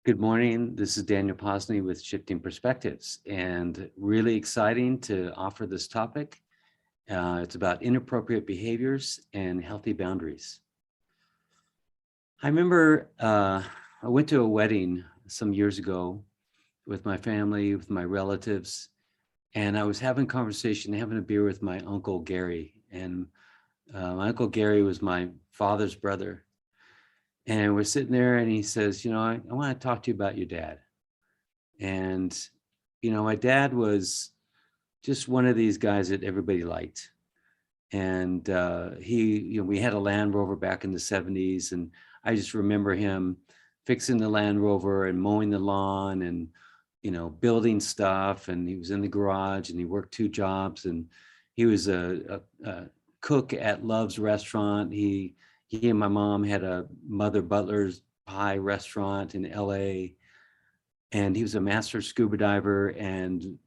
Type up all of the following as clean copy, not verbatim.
Good morning. This is Daniel Posney with Shifting Perspectives, and really exciting to offer this topic. It's about inappropriate behaviors and healthy boundaries. I remember I went to a wedding some years ago with my family, with my relatives, and I was having conversation, having a beer with my uncle Gary. And my uncle Gary was my father's brother. And we're sitting there, and he says, I want to talk to you about your dad. And my dad was just one of these guys that everybody liked. And we had a Land Rover back in the 70s. And I just remember him fixing the Land Rover and mowing the lawn and, building stuff. And he was in the garage and he worked two jobs. And he was a cook at Love's Restaurant. He and my mom had a Mother Butler's Pie restaurant in LA. And he was a master scuba diver. And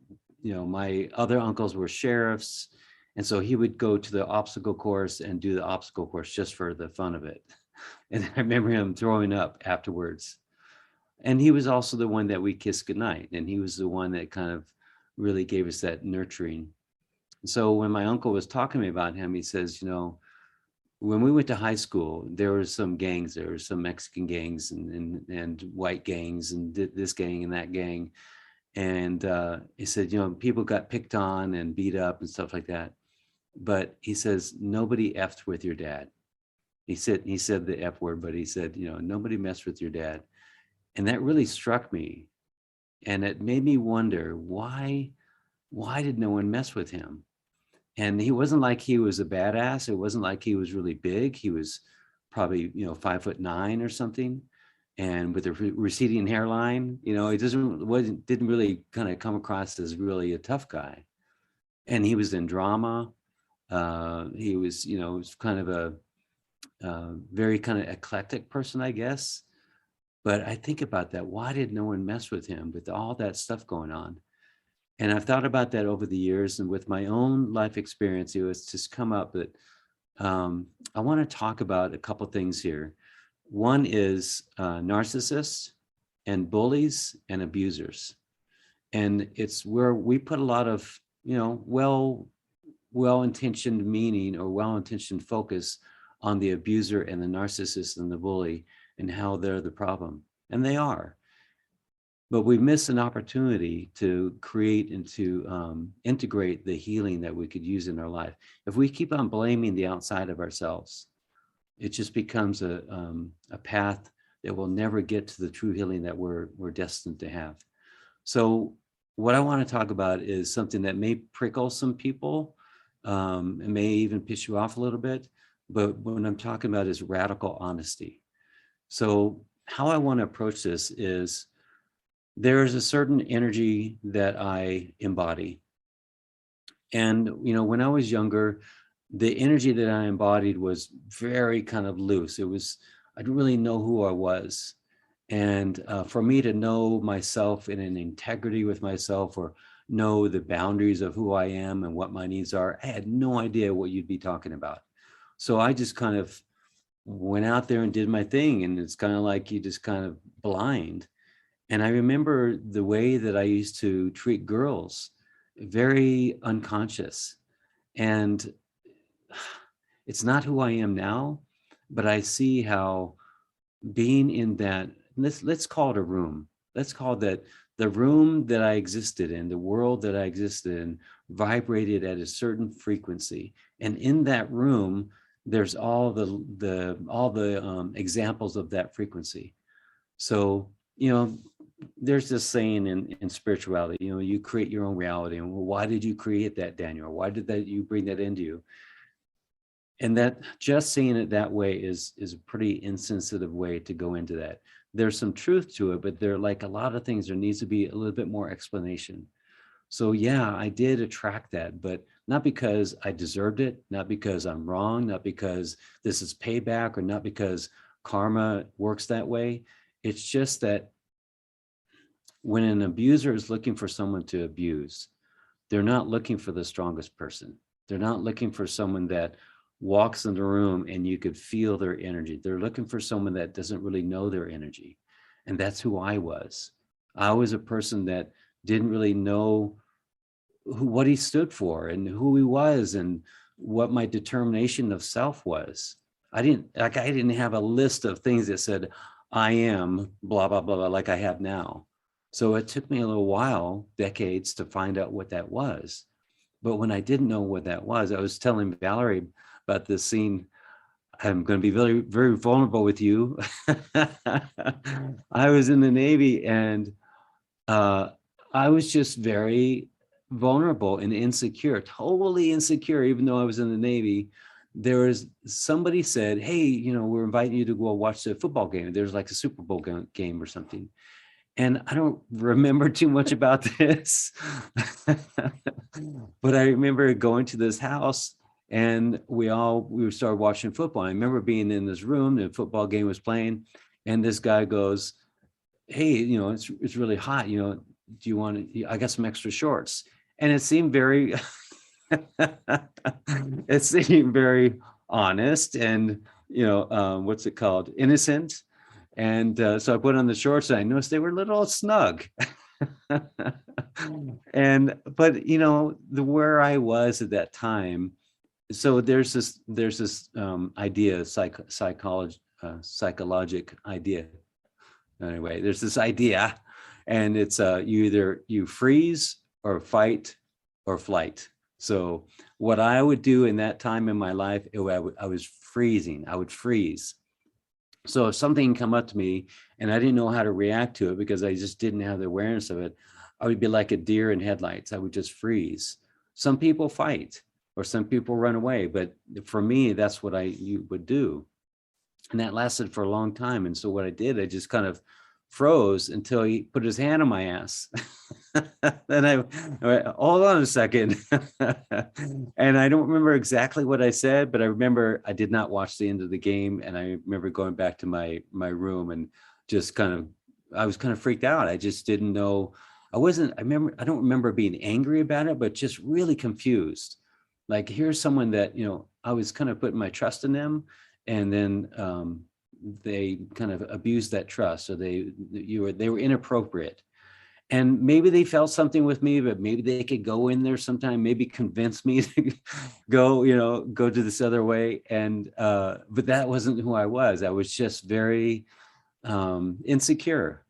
my other uncles were sheriffs, and so he would go to the obstacle course and do the obstacle course just for the fun of it. And I remember him throwing up afterwards. And he was also the one that we kissed goodnight, and he was the one that kind of really gave us that nurturing. So when my uncle was talking to me about him, he says, when we went to high school, there were some gangs. There were some Mexican gangs and white gangs and this gang and that gang. And he said, people got picked on and beat up and stuff like that. But he says, nobody effed with your dad. He said the F word, but he said, nobody messed with your dad. And that really struck me. And it made me wonder, why did no one mess with him? And he wasn't like he was a badass. It wasn't like he was really big. He was probably, 5'9" or something. And with a receding hairline, he didn't really kind of come across as really a tough guy. And he was in drama. He was, was kind of a very kind of eclectic person, I guess. But I think about that. Why did no one mess with him with all that stuff going on? And I've thought about that over the years, and with my own life experience, it was just come up that I want to talk about a couple things here. One is narcissists and bullies and abusers. And it's where we put a lot of, well-intentioned meaning or well-intentioned focus on the abuser and the narcissist and the bully and how they're the problem. And they are. But we miss an opportunity to create and to integrate the healing that we could use in our life. If we keep on blaming the outside of ourselves, it just becomes a path that will never get to the true healing that we're destined to have. So what I want to talk about is something that may prickle some people. It may even piss you off a little bit, but what I'm talking about is radical honesty. So how I want to approach this is, there is a certain energy that I embody. And, when I was younger, the energy that I embodied was very kind of loose. I didn't really know who I was. And for me to know myself in an integrity with myself, or know the boundaries of who I am and what my needs are, I had no idea what you'd be talking about. So I just kind of went out there and did my thing. And it's kind of like you just kind of blind. And I remember the way that I used to treat girls, very unconscious. And it's not who I am now, but I see how being in that, let's call it a room. Let's call that the room that I existed in, the world that I existed in, vibrated at a certain frequency. And in that room, there's all the examples of that frequency. So, there's this saying in spirituality, you create your own reality. And well, why did you create that, Daniel? Why did you bring that into you? And that just saying it that way is a pretty insensitive way to go into that. There's some truth to it, but there, like a lot of things, there needs to be a little bit more explanation. So yeah, I did attract that, but not because I deserved it, not because I'm wrong, not because this is payback, or not because karma works that way. It's just that when an abuser is looking for someone to abuse, they're not looking for the strongest person. They're not looking for someone that walks in the room and you could feel their energy. They're looking for someone that doesn't really know their energy. And that's who I was. I was a person that didn't really know what he stood for and who he was and what my determination of self was. I didn't have a list of things that said, I am blah, blah, blah, blah, like I have now. So it took me a little while, decades, to find out what that was. But when I didn't know what that was, I was telling Valerie about this scene. I'm going to be very, very vulnerable with you. I was in the Navy, and I was just very vulnerable and insecure, totally insecure, even though I was in the Navy. There was somebody said, hey, we're inviting you to go watch the football game. There's like a Super Bowl game or something. And I don't remember too much about this, but I remember going to this house, and we started watching football. I remember being in this room, the football game was playing, and this guy goes, hey, it's really hot. Do you want to, I got some extra shorts. And it seemed very, it seemed very honest and, what's it called? Innocent. And so I put on the shorts, and I noticed they were a little snug. But where I was at that time, so there's this idea, psychologic idea. Anyway, there's this idea, and it's you freeze or fight or flight. So what I would do in that time in my life, I was freezing. I would freeze. So if something come up to me and I didn't know how to react to it because I just didn't have the awareness of it, I would be like a deer in headlights. I would just freeze. Some people fight or some people run away, but for me, that's what you would do. And that lasted for a long time. And so what I did, I just kind of froze until he put his hand on my ass. Then I went, hold on a second. And I don't remember exactly what I said, but I remember I did not watch the end of the game. And I remember going back to my room and just I was kind of freaked out. I just didn't know. I don't remember being angry about it, but just really confused. Like, here's someone that, I was kind of putting my trust in them. And then they kind of abused that trust. So they were inappropriate. And maybe they felt something with me, but maybe they could go in there sometime, maybe convince me to go to this other way. And but that wasn't who I was. I was just very insecure.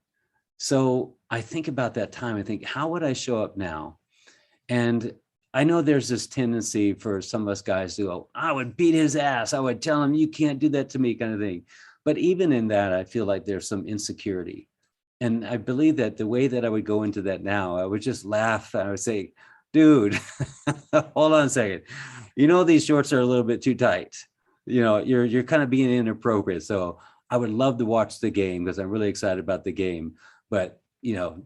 So I think about that time. I think, how would I show up now? And I know there's this tendency for some of us guys to go, I would beat his ass. I would tell him, you can't do that to me, kind of thing. But even in that, I feel like there's some insecurity. And I believe that the way that I would go into that now, I would just laugh. I would say, dude, hold on a second. These shorts are a little bit too tight. You're kind of being inappropriate. So I would love to watch the game because I'm really excited about the game. But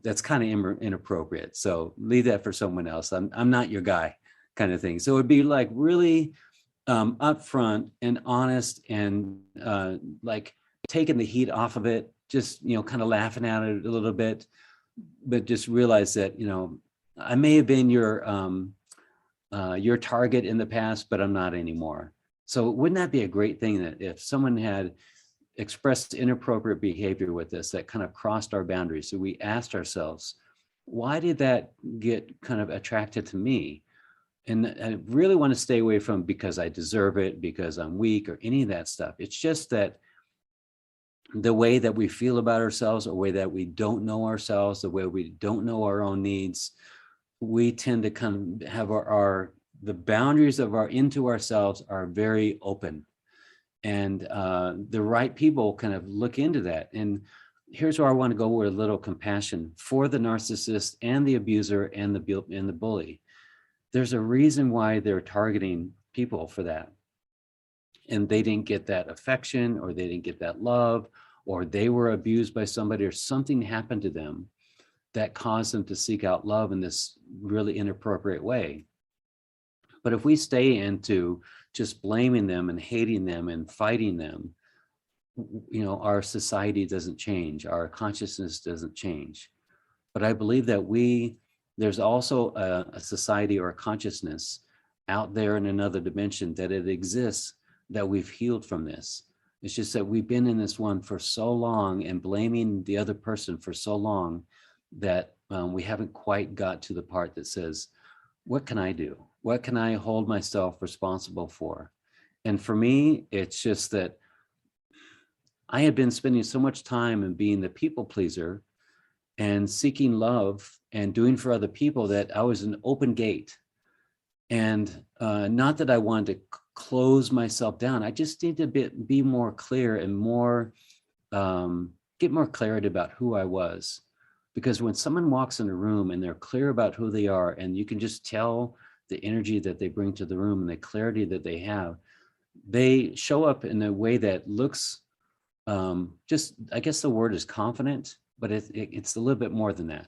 that's kind of inappropriate. So leave that for someone else. I'm not your guy, kind of thing. So it'd be like really upfront and honest, and like taking the heat off of it, just, kind of laughing at it a little bit, but just realize that, I may have been your target in the past, but I'm not anymore. So wouldn't that be a great thing that if someone had expressed inappropriate behavior with us that kind of crossed our boundaries? So we asked ourselves, why did that get kind of attracted to me? And I really want to stay away from because I deserve it, because I'm weak, or any of that stuff. It's just that the way that we feel about ourselves, or way that we don't know ourselves, the way we don't know our own needs, we tend to kind of have the boundaries of into ourselves are very open. And the right people kind of look into that. And here's where I want to go with a little compassion for the narcissist and the abuser and the bully. There's a reason why they're targeting people for that. And they didn't get that affection, or they didn't get that love, or they were abused by somebody, or something happened to them that caused them to seek out love in this really inappropriate way. But if we stay into just blaming them and hating them and fighting them, our society doesn't change, our consciousness doesn't change. But I believe that there's also a society or a consciousness out there in another dimension, that it exists, that we've healed from this, It's just that we've been in this one for so long and blaming the other person for so long that we haven't quite got to the part that says, what can I do? What can I hold myself responsible for? And for me, it's just that I had been spending so much time in being the people pleaser and seeking love and doing for other people that I was an open gate. And not that I wanted to close myself down. I just need to be more clear and more, get more clarity about who I was. Because when someone walks in a room and they're clear about who they are, and you can just tell the energy that they bring to the room and the clarity that they have, they show up in a way that looks just, I guess the word is confident, but it's a little bit more than that.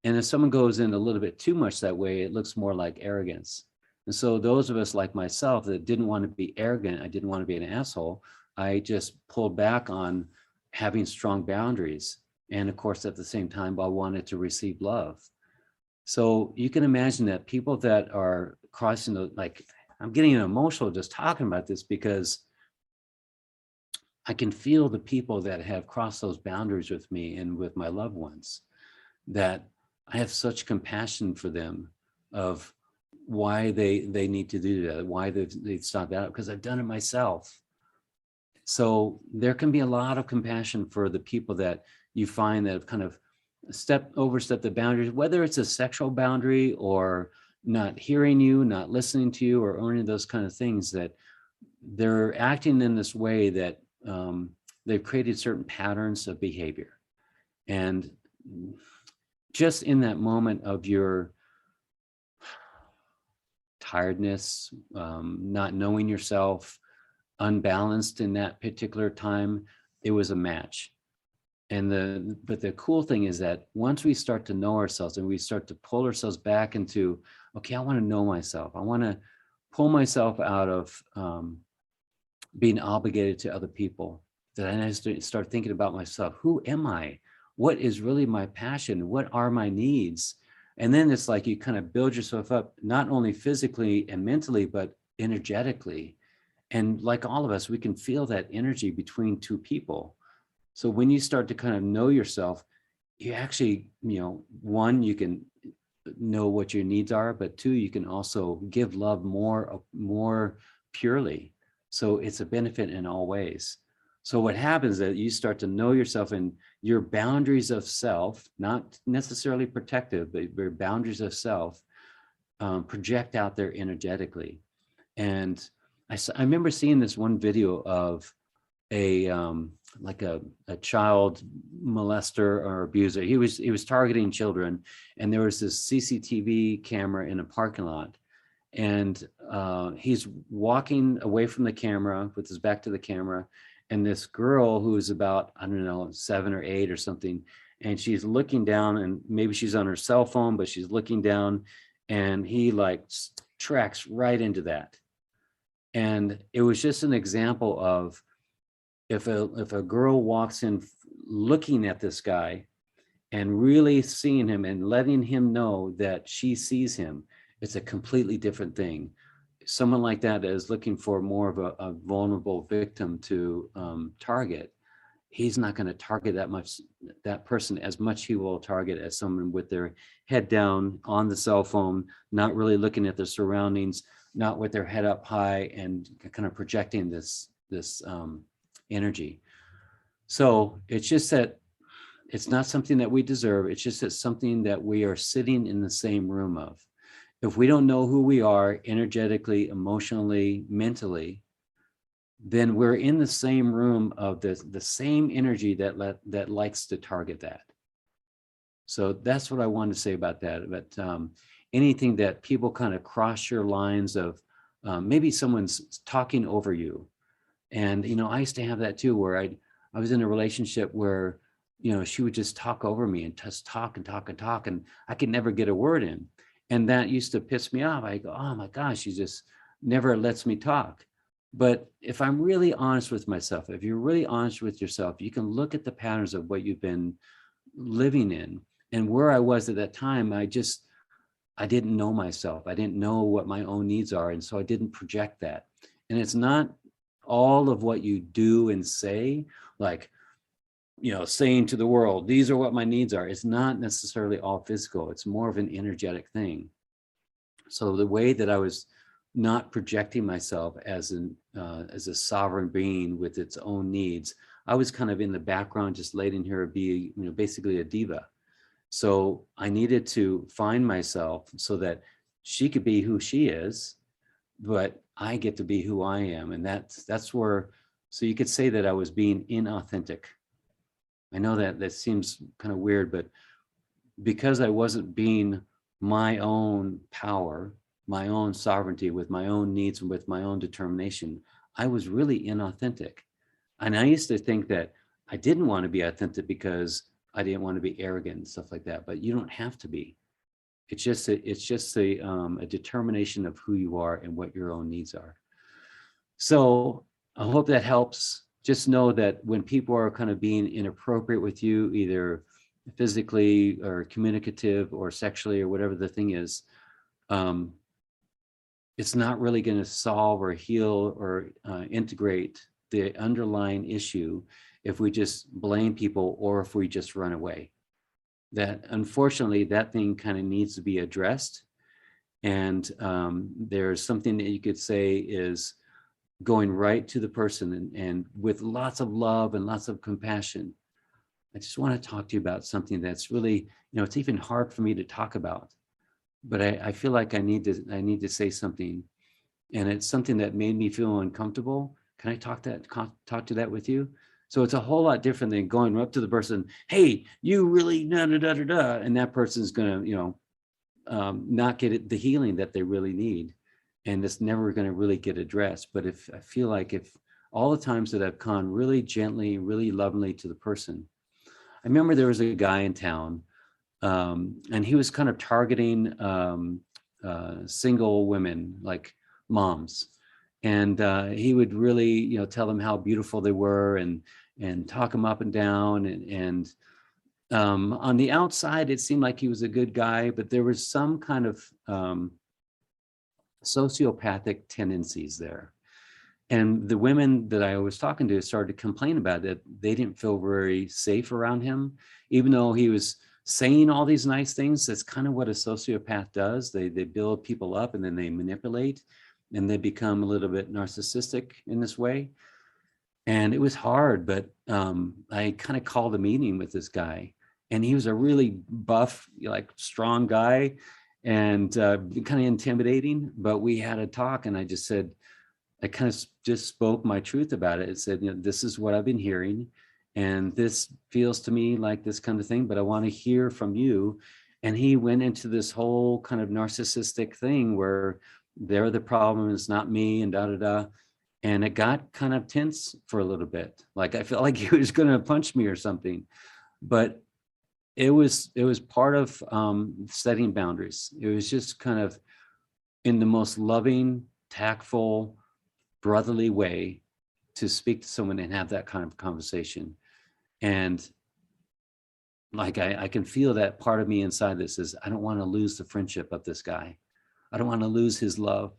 And if someone goes in a little bit too much that way, it looks more like arrogance. And so those of us like myself that didn't want to be arrogant, I didn't want to be an asshole, I just pulled back on having strong boundaries. And of course, at the same time, I wanted to receive love. So you can imagine that people that are crossing the, like, I'm getting emotional just talking about this because I can feel the people that have crossed those boundaries with me and with my loved ones, that I have such compassion for them of why they need to do that, why they stop that, because I've done it myself. So there can be a lot of compassion for the people that you find that have kind of overstepped the boundaries, whether it's a sexual boundary or not hearing you, not listening to you, or any of those kind of things, that they're acting in this way that they've created certain patterns of behavior. And just in that moment of your tiredness, not knowing yourself, unbalanced in that particular time, it was a match. But the cool thing is that once we start to know ourselves and we start to pull ourselves back into, okay, I want to know myself. I want to pull myself out of being obligated to other people. That I have to start thinking about myself. Who am I? What is really my passion? What are my needs? And then it's like you kind of build yourself up, not only physically and mentally, but energetically. And like all of us, we can feel that energy between two people. So when you start to kind of know yourself, you actually, one, you can know what your needs are, but two, you can also give love more purely. So it's a benefit in all ways. So what happens is that you start to know yourself and your boundaries of self, not necessarily protective, but your boundaries of self project out there energetically. And I remember seeing this one video of a child molester or abuser. He was targeting children, and there was this CCTV camera in a parking lot, and he's walking away from the camera with his back to the camera, and this girl who is about, I don't know, 7 or 8 or something, and she's looking down, and maybe she's on her cell phone, but she's looking down, and he like tracks right into that. And it was just an example of, if a girl walks in looking at this guy and really seeing him and letting him know that she sees him, it's a completely different thing. Someone like that is looking for more of a vulnerable victim to target. He's not going to target that person as much he will target as someone with their head down on the cell phone, not really looking at their surroundings, not with their head up high and kind of projecting this energy. So it's just that it's not something that we deserve. It's just that something that we are sitting in the same room of. If we don't know who we are energetically, emotionally, mentally, then we're in the same room of the same energy that likes to target that. So that's what I wanted to say about that. But anything that people kind of cross your lines of, maybe someone's talking over you. And, I used to have that too, where I was in a relationship where, she would just talk over me and just talk and talk and talk, and I could never get a word in. And that used to piss me off. I go, oh my gosh, she just never lets me talk. But if I'm really honest with myself, if you're really honest with yourself, you can look at the patterns of what you've been living in. And where I was at that time, I didn't know myself. I didn't know what my own needs are. And so I didn't project that. And it's not all of what you do and say, like, saying to the world, these are what my needs are, it's not necessarily all physical. It's more of an energetic thing. So the way that I was not projecting myself as a sovereign being with its own needs, I was kind of in the background, just letting her be, basically a diva. So I needed to find myself so that she could be who she is, but I get to be who I am. And that's where, so you could say that I was being inauthentic. I know that seems kind of weird, but because I wasn't being my own power, my own sovereignty, with my own needs and with my own determination, I was really inauthentic. And I used to think that I didn't want to be authentic because I didn't want to be arrogant and stuff like that. But you don't have to be. It's just a determination of who you are and what your own needs are. So I hope that helps. Just know that when people are kind of being inappropriate with you, either physically or communicative or sexually or whatever the thing is, it's not really going to solve or heal or integrate the underlying issue if we just blame people or if we just run away. That unfortunately, that thing kind of needs to be addressed. And there's something that you could say is going right to the person and with lots of love and lots of compassion. I just want to talk to you about something that's really, it's even hard for me to talk about, but I feel like I need to say something, and it's something that made me feel uncomfortable. Can I talk to that with you? So it's a whole lot different than going up to the person, hey, you really da da da da da, and that person's gonna, not get the healing that they really need, and it's never going to really get addressed. But if I feel like if all the times that I've gone really gently, really lovingly to the person, I remember there was a guy in town, and he was kind of targeting single women, like moms, and he would really, tell them how beautiful they were and talk them up and down, and on the outside, it seemed like he was a good guy, but there was some kind of sociopathic tendencies there. And the women that I was talking to started to complain about it. They didn't feel very safe around him, even though he was saying all these nice things. That's kind of what a sociopath does. They build people up and then they manipulate, and they become a little bit narcissistic in this way. And it was hard, but I kind of called a meeting with this guy, and he was a really buff, like strong guy, and kind of intimidating. But we had a talk, and I just said, I kind of just spoke my truth about it. It said, this is what I've been hearing, and this feels to me like this kind of thing, but I want to hear from you. And he went into this whole kind of narcissistic thing where they're the problem, it's not me, and da da da. And it got kind of tense for a little bit. Like I felt like he was going to punch me or something. But it was part of setting boundaries. It was just kind of in the most loving, tactful, brotherly way to speak to someone and have that kind of conversation. And like I can feel that part of me inside this is, I don't want to lose the friendship of this guy. I don't want to lose his love.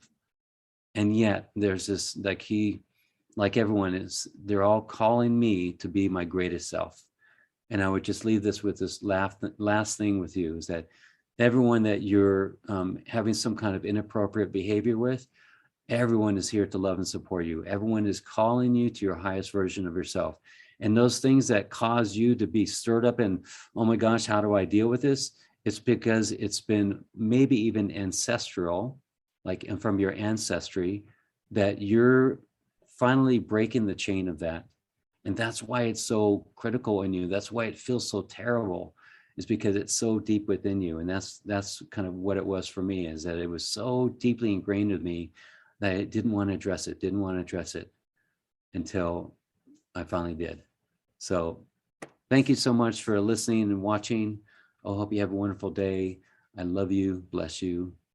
And yet there's this, like everyone is, they're all calling me to be my greatest self. And I would just leave this with this last thing with you, is that everyone that you're having some kind of inappropriate behavior with, everyone is here to love and support you. Everyone is calling you to your highest version of yourself. And those things that cause you to be stirred up and, oh my gosh, how do I deal with this? It's because it's been maybe even ancestral, like, and from your ancestry, that you're finally breaking the chain of that. And that's why it's so critical in you. That's why it feels so terrible, is because it's so deep within you. And that's kind of what it was for me, is that it was so deeply ingrained with me that I didn't want to address it until I finally did. So thank you so much for listening and watching. I hope you have a wonderful day. I love you. Bless you.